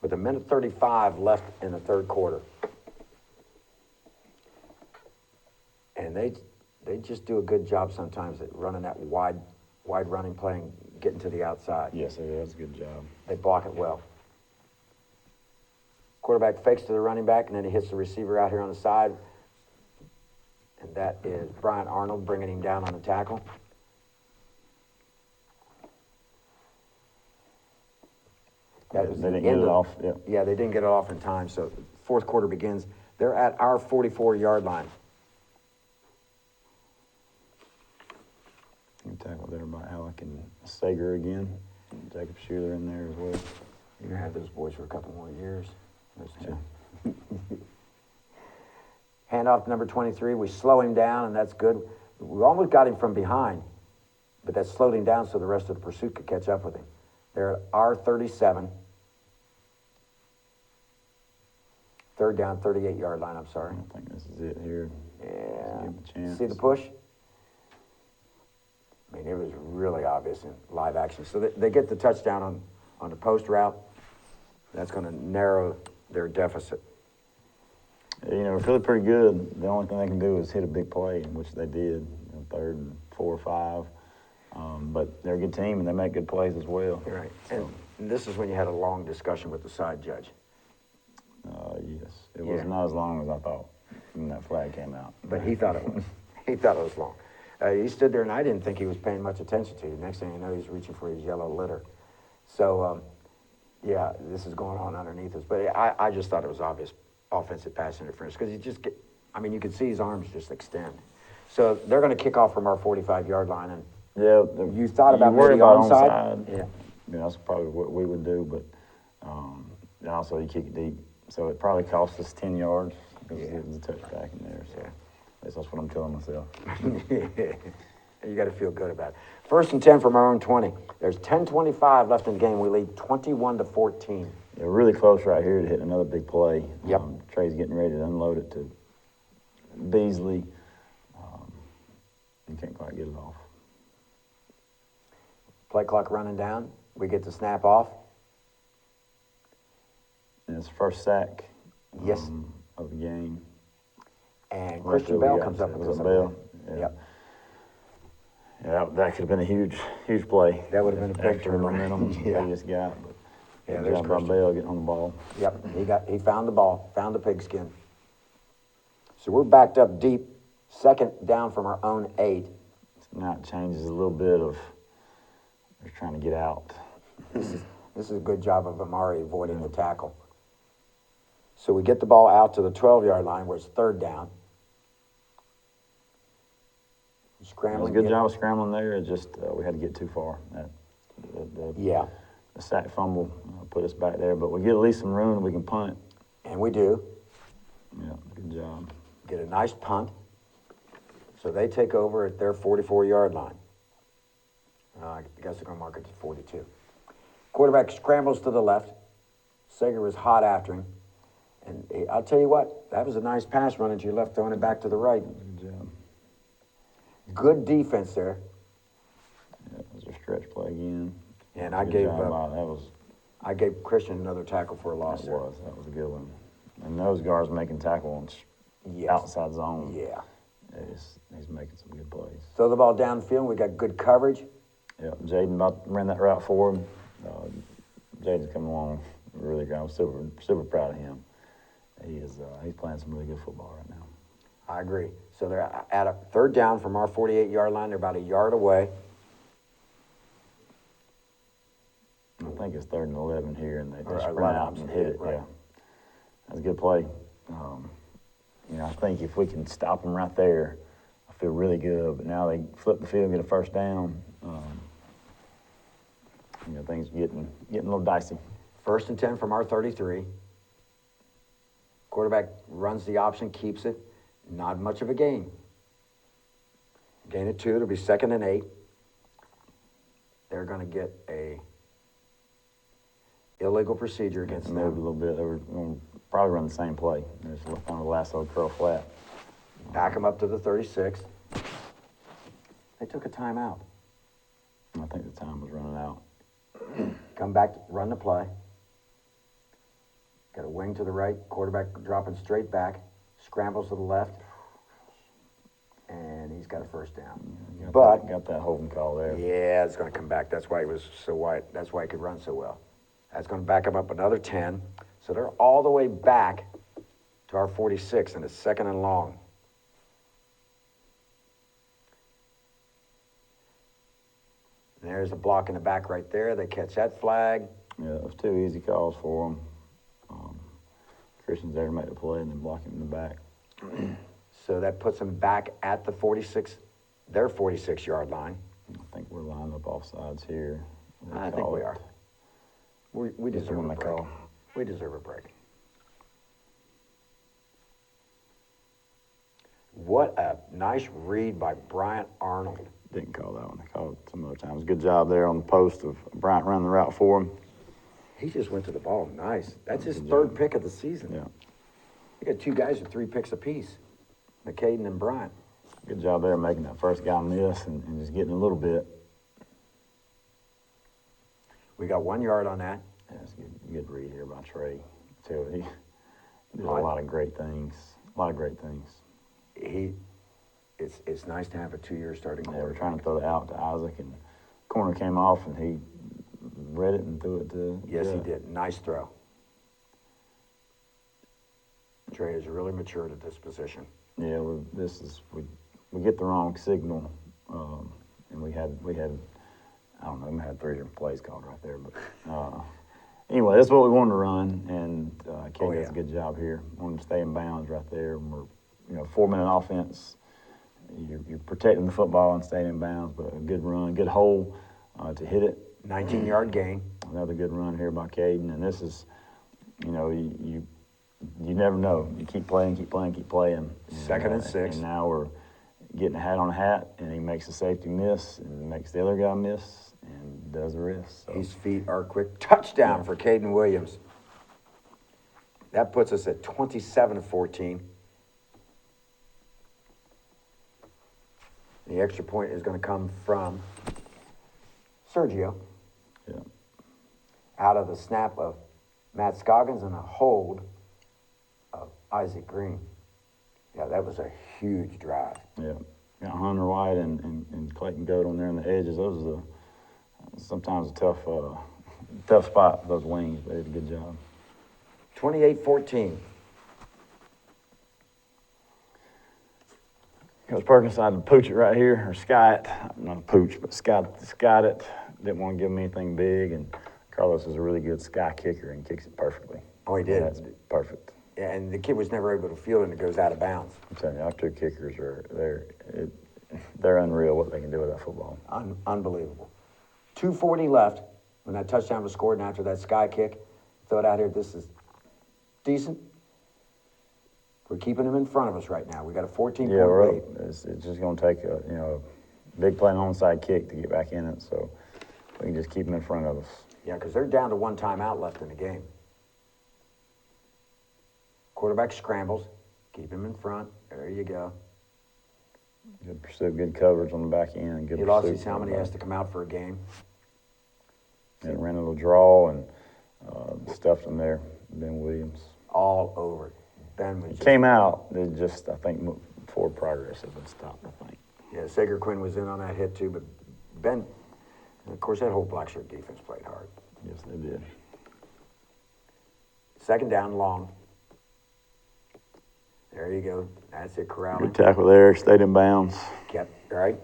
with 1:35 left in the third quarter. And they just do a good job sometimes at running that wide running play and getting to the outside. Yes, that's a good job. They block it well. Quarterback fakes to the running back, and then he hits the receiver out here on the side. And that is Brian Arnold bringing him down on the tackle. They didn't get it off. Yeah. Yeah, they didn't get it off in time. So fourth quarter begins. They're at our 44-yard line. Tackled there by Alec and Sager again. Jacob Schuler in there as well. You're going to have those boys for a couple more years. Those two. Yeah. Hand off to number 23. We slow him down, and that's good. We almost got him from behind, but that slowed him down so the rest of the pursuit could catch up with him. They're at our 37. Third down, 38-yard line, I'm sorry. I think this is it here. Yeah. See the push? I mean, it was really obvious in live action. So they get the touchdown on the post route. That's going to narrow their deficit. You know, we're feeling pretty good. The only thing they can do is hit a big play, which they did, 3rd and 4 or 5. But they're a good team, and they make good plays as well. Right. So. And this is when you had a long discussion with the side judge. Yes. It was not as long as I thought when that flag came out. But he thought it was. He thought it was long. He stood there, and I didn't think he was paying much attention to you. Next thing you know, he's reaching for his yellow litter. So, yeah, this is going on underneath us. But I just thought it was obvious offensive pass interference because you could see his arms just extend. So they're going to kick off from our 45-yard line. And yeah, you thought about worry maybe about onside? Yeah. That's probably what we would do. But and also you kick it deep. So it probably cost us 10 yards because it was a touchback in there. So that's what I'm telling myself. You got to feel good about it. 1st and 10 from our own 20. There's 10:25 left in the game. We lead 21-14. They're really close right here to hitting another big play. Yep. Trey's getting ready to unload it to Beasley. He can't quite get it off. Play clock running down. We get the snap off. And it's the first sack Yes. of the game. And Christian Bell comes up with this. Bell. Yeah. Yep. Yeah, that could have been a huge play. That would have been a big extra momentum Yeah. they just got. But Yeah, there's there's Bell getting on the ball. Yep, he found the ball, found the pigskin. So we're backed up deep, 2nd down from our own 8. So now it changes a little bit of they're trying to get out. This is a good job of Amari avoiding the tackle. So we get the ball out to the 12-yard line where it's 3rd down. Scrambling. It was a good job of scrambling there. It's just we had to get too far. The sack fumble put us back there, but we get at least some room and we can punt. And we do. Yeah, good job. Get a nice punt. So they take over at their 44-yard line. I guess they're going to mark it to 42. Quarterback scrambles to the left. Sager was hot after him. And I'll tell you what, that was a nice pass running to your left, throwing it back to the right. Good job. Good defense there. Yeah, it was a stretch play again. And I gave Christian another tackle for a loss there. That was a good one. And those guards making tackles outside zone. Yeah. He's making some good plays. Throw the ball downfield. We got good coverage. Yeah, Jaden ran that route for him. Jaden's coming along really good. I'm super proud of him. He's playing some really good football right now. I agree. So they're at a third down from our 48-yard line. They're about a yard away. I think it's 3rd and 11 here, and they Or sprint out and hit it. Right. Yeah, that's a good play. I think if we can stop them right there, I feel really good. But now they flip the field and get a first down. Things getting a little dicey. 1st and 10 from our 33. Quarterback runs the option, keeps it. Not much of a gain. Gain of 2. It'll be 2nd and 8. They're going to get a illegal procedure against them. Moved a little bit. They were going to probably run the same play. They just found the lasso curl flat. Back them up to the 36. They took a timeout. I think the time was running out. Come back, run the play. Got a wing to the right, quarterback dropping straight back, scrambles to the left, and he's got a first down. Got that holding call there. Yeah, it's going to come back. That's why he was so wide. That's why he could run so well. That's going to back him up another 10. So they're all the way back to our 46, and it's 2nd and long. And there's a block in the back right there. They catch that flag. Yeah, it was 2 easy calls for them. Christian's there to make the play and then block him in the back. So that puts them back at the 46, their 46-yard line. I think we're lined up off sides here. I think we are. We deserve a break. Call. We deserve a break. What a nice read by Bryant Arnold. Didn't call that one. They called it some other times. Good job there on the post of Bryant running the route for him. He just went to the ball. Nice. That's his 3rd pick of the season. Yeah. You got 2 guys with 3 picks apiece, McCaden and Bryant. Good job there making that first guy miss and just getting a little bit. We got 1 yard on that. Yeah, it's a good read here by Trey. I tell you, he did a lot of great things. It's nice to have a 2-year starting Yeah, quarterback. we're trying to throw it out to Isaac, and corner came off, and he read it and threw it to. Yes, he did. Nice throw. Trey has really matured at this position. Yeah, we get the wrong signal, and we had I don't know, we had 3 different plays called right there, but anyway, that's what we wanted to run, and Kate does a good job here. Wanted to stay in bounds right there, and we're 4-minute offense. You're protecting the football and staying in bounds, but a good run, good hole to hit it. 19-yard gain. Another good run here by Caden, and this is, you never know. You keep playing. 2nd and 6. And now we're getting a hat on a hat, and he makes the safety miss, and makes the other guy miss, and does the rest. So. His feet are quick. Touchdown for Caden Williams. That puts us at 27-14. The extra point is going to come from Sergio. Yeah. Out of the snap of Matt Scoggins and a hold of Isaac Green. Yeah, that was a huge drive. Yeah. Got Hunter White and Clayton Goat on there on the edges. Those are sometimes a tough spot for those wings, but they did a good job. 28-14. Coach Perkins decided to pooch it right here, or sky it. Not pooch, but skied it. Didn't want to give him anything big, and Carlos is a really good sky kicker and kicks it perfectly. Oh, he did. That's perfect. Yeah, and the kid was never able to field it, and it goes out of bounds. I'm telling you, our 2 kickers they're unreal what they can do with that football. Unbelievable. 2:40 left when that touchdown was scored, and after that sky kick, throw it out here. This is decent. We're keeping them in front of us right now. We got a 14-point lead. It's just going to take a big play on onside kick to get back in it, so we can just keep them in front of us. Yeah, because they're down to 1 timeout left in the game. Quarterback scrambles. Keep him in front. There you go. Good pursuit, good coverage on the back end. Good He pursuit. lost his helmet. He has to come out for a game. And ran a little draw and stuffed him there. Ben Williams. All over. Ben was Came out. They just, I think, forward progress has been stopped, I think. Yeah, Sager Quinn was in on that hit too, but Ben, and of course, that whole black shirt defense played hard. Yes, they did. Second down, long. There you go. That's it, corralling. Good tackle there. Stayed in bounds. Kept, right?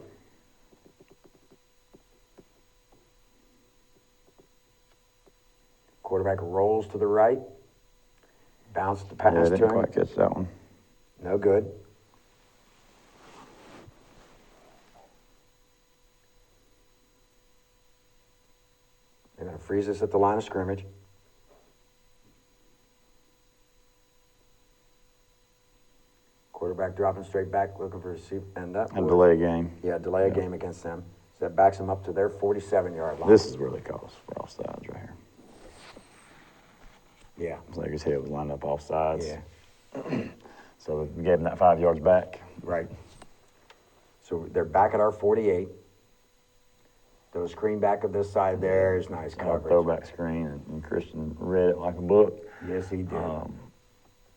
Quarterback rolls to the right. Bounced the pass Yeah, to didn't him. quite catch that one. No good. They're going to freeze us at the line of scrimmage. Quarterback dropping straight back, looking for a receiver. And that A delay game. Yeah, delay a game against them. So that backs them up to their 47-yard line. This is where they call us for offsides right here. Yeah. It's like his head was lined up offsides. Yeah. So we gave him that 5 yards back. Right. So they're back at our 48. The screen back of this side there is nice coverage. Throwback screen, and Christian read it like a book. Yes, he did.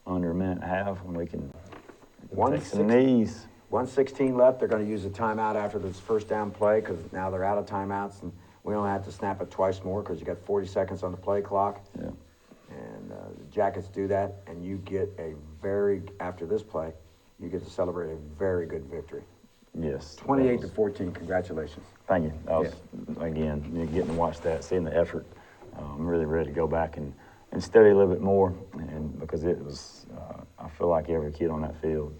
Under a minute and a half, and we can take 1:16 some knees. 1:16 left. They're going to use a timeout after this first down play because now they're out of timeouts, and we only have to snap it twice more because you got 40 seconds on the play clock. Yeah. And the Jackets do that, and you get after this play, you get to celebrate a very good victory. Yes. 28-14. Congratulations. Thank you. I was, again, getting to watch that, seeing the effort. I'm really ready to go back and study a little bit more, and because it was, I feel like every kid on that field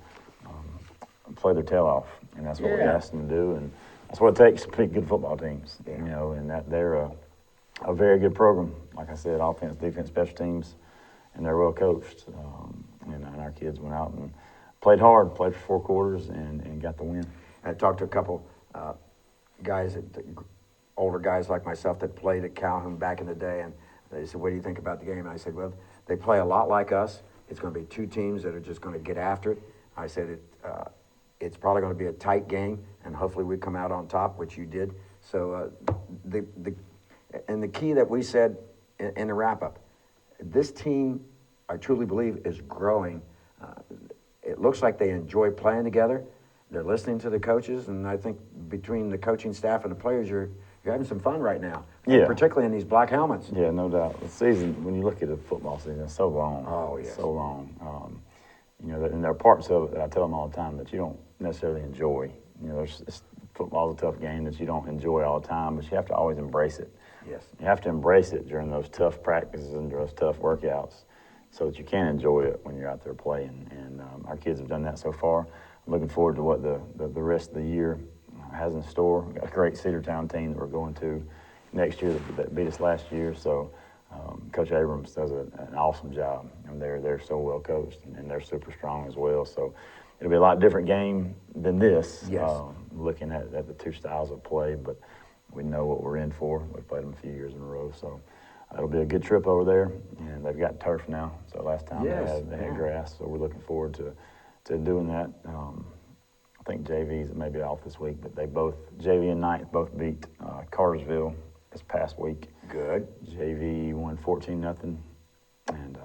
played their tail off, and that's what we asked them to do, and that's what it takes to pick good football teams. Yeah. You know, and that they're a very good program. Like I said, offense, defense, special teams, and they're well coached. And our kids went out and played hard, played for 4 quarters, and got the win. I talked to a couple guys, older guys like myself that played at Calhoun back in the day, and they said, "What do you think about the game?" And I said, "Well, they play a lot like us. It's going to be 2 teams that are just going to get after it." I said, "It's probably going to be a tight game, and hopefully we come out on top," which you did. So the key that we said in the wrap-up, this team, I truly believe, is growing. It looks like they enjoy playing together. They're listening to the coaches, and I think between the coaching staff and the players, you're having some fun right now. Yeah. Particularly in these black helmets. Yeah, no doubt. The season, when you look at the football season, it's so long. Oh, yes. So long. You know, and there are parts of it that I tell them all the time that you don't necessarily enjoy. You know, football's a tough game that you don't enjoy all the time, but you have to always embrace it. Yes. You have to embrace it during those tough practices and those tough workouts so that you can enjoy it when you're out there playing. And our kids have done that so far. I'm looking forward to what the rest of the year has in store. We've got a great Cedartown team that we're going to next year that beat us last year. So Coach Abrams does an awesome job. And they're so well coached, and they're super strong as well. So it'll be a lot different game than this. Yes. Looking at the 2 styles of play, but we know what we're in for. We've played them a few years in a row, so it'll be a good trip over there. And they've got turf now. So last time they had grass, so we're looking forward to doing that. I think JV's maybe off this week, but JV and Ninth both beat Cartersville this past week. Good. JV won 14-0, and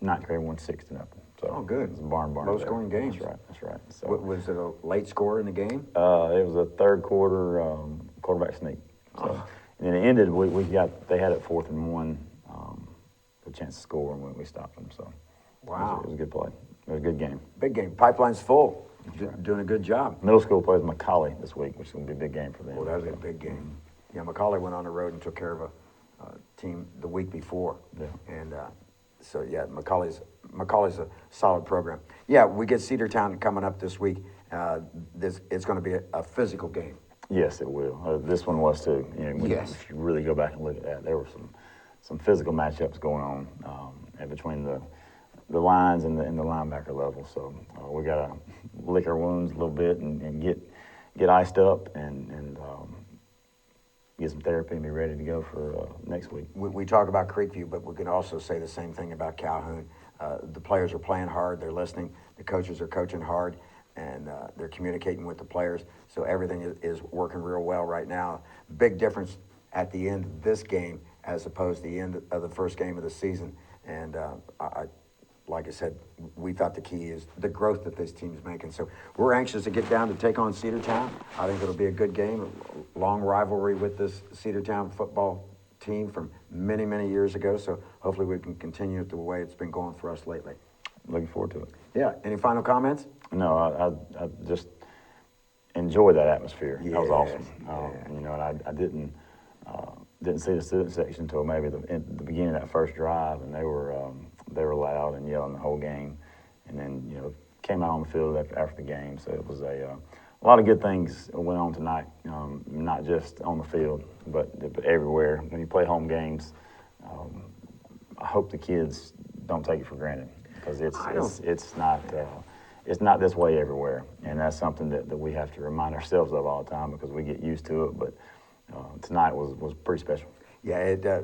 Ninth grade won 6-0. So good. It's a barn. Low-scoring games. That's right. So Was it a late score in the game? it was a third quarter quarterback sneak. So and then it ended. They had it 4th and 1, a chance to score, and we stopped them. So Wow. it was a good play. It was a good game. Big game. Pipeline's full. Doing a good job. Middle school plays Macaulay this week, which is going to be a big game for them. Well, that was a big game. Yeah, Macaulay went on the road and took care of a team the week before. Yeah. And so, yeah, Macaulay's a solid program. Yeah, we get Cedartown coming up this week. It's going to be a physical game. Yes, it will. This one was too. You know, if you really go back and look at that, there were some physical matchups going on in between the lines and the linebacker level. So we got to lick our wounds a little bit and get iced up and get some therapy and be ready to go for next week. We talk about Creekview, but we can also say the same thing about Calhoun. The players are playing hard. They're listening. The coaches are coaching hard, and they're communicating with the players. So everything is working real well right now. Big difference at the end of this game as opposed to the end of the first game of the season. And like I said, we thought the key is the growth that this team's making. So we're anxious to get down to take on Cedartown. I think it'll be a good game, a long rivalry with this Cedartown football team from many, many years ago. So hopefully we can continue it the way it's been going for us lately. Looking forward to it. Yeah. Any final comments? No, I just enjoyed that atmosphere. Yes, that was awesome. yeah. You know, and I didn't see the student section until maybe at the beginning of that first drive, and they were loud and yelling the whole game, and then came out on the field after the game. So it was a lot of good things went on tonight, not just on the field, but everywhere. When you play home games, I hope the kids don't take it for granted, because it's not this way everywhere, and that's something that we have to remind ourselves of all the time, because we get used to it. But tonight was pretty special. Yeah,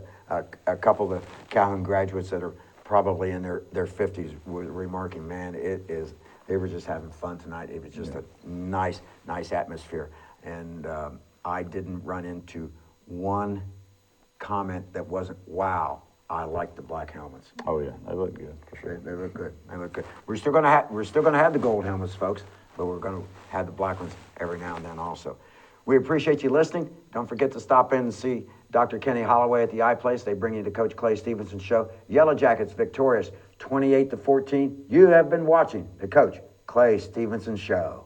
a couple of the Calhoun graduates that are probably in their 50s were remarking, man, they were just having fun tonight. It was just a nice atmosphere. And I didn't run into one comment that wasn't, wow, I like the black helmets. Oh yeah, they look good for sure. They look good. They look good. We're still gonna have the gold helmets, folks, but we're gonna have the black ones every now and then also. We appreciate you listening. Don't forget to stop in and see Dr. Kenny Holloway at the iPlace. They bring you the Coach Clay Stevenson Show. Yellow Jackets victorious 28-14. You have been watching the Coach Clay Stevenson Show.